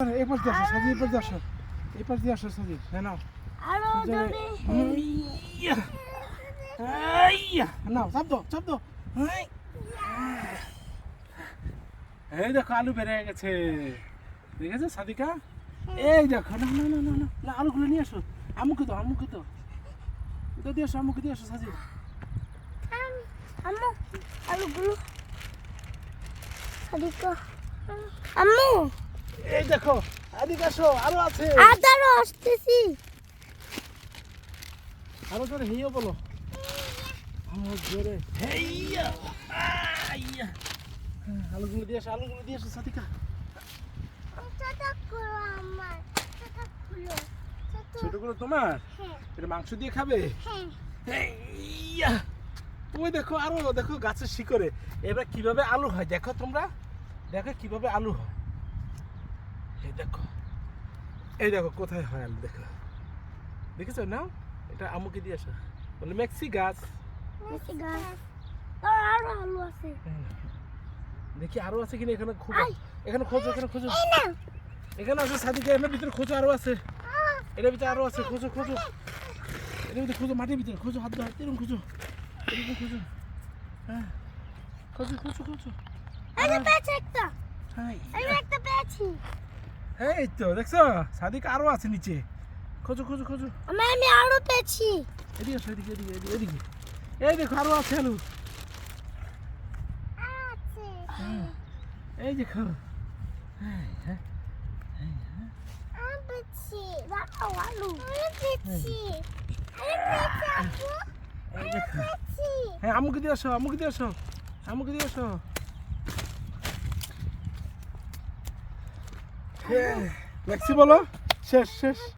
এই পাশ দিয়ে আসো সাজি, এই পাশ দিয়ে আসো, এই পাশ দিয়ে আসো সাজি। হ্যাঁ নাও আরো জোরে নাও, চাপ দাও চাপ দাও। এই দেখো আলু বেড়ে গেছে, দেখেছো সাদিকা? এই দেখো, না না না না না না, আলুগুলো নিয়ে আসো, আমুকে দাও, আমুকে দাও, এটা দিয়ে আসো, আমুকে দিয়ে আসো সাজি। আম্মু আলুগুলো সাদিকা আম্মু এই দেখো এদিকে আসো, আরো আছে, আদারও আসতেছি। আরো জোরে হেইয়া বলো, আরো জোরে হেইয়া আইয়া। আলুগুলো দিয়ে আসো, আলুগুলো দিয়ে আসো সাদিকা। ছোটগুলো তোমার? এটা মাংস দিয়ে খাবে? হেইয়া। ওই দেখো আরো দেখো গাছের শিকড়ে এবার কিভাবে আলু হয়, দেখো তোমরা, দেখো কিভাবে আলু হয়। এই দেখো, এই দেখো কোথায় হয় আলু, দেখো, দেখেছো না? এটা আমুকে দিয়ে আসো, বলে মেক্সি গাছ। আরো আলু আছে, দেখি আরো আছে কিনা, এখানে খোঁজো, এখানে খোঁজো, এখানে খোঁজো, এখানে আসো সাদিকা, এর ভিতরে খোঁজো, আরো আছে, এর ভিতরে আরো আছে, খোঁজো খোঁজো, এর ভিতরে খোঁজো, মাটির ভিতরে খোঁজো, হাত দাও, এরকম খোঁজো, এরকম খোঁজো, হ্যাঁ খোঁজো খোঁজো খোঁজো। এই যে পেয়েছি একটা, হ্যাঁ এই যে একটা পেয়েছি। এই তো দেখছো সাদিকা, আরো আছে নিচে, খোঁজো খোঁজো খোঁজো। আমি আরো পেয়েছি। এদিকে আসো, এদিকে এদিকে এদিকে এদিকে, এই দেখো আরো আছে আলু, এই দেখো, হ্যাঁ হ্যাঁ আমি পেয়েছি, দাঁড়াও আলু। আমি পেয়েছি, আমি পেয়েছি আপু, এই দেখো, পেয়েছি। হ্যাঁ আমুকে দিয়ে আসো, আমুকে দিয়ে আসো, আমুকে দিয়ে আসো। হ্যাঁ ম্যাক্সি বলো, শেষ শেষ।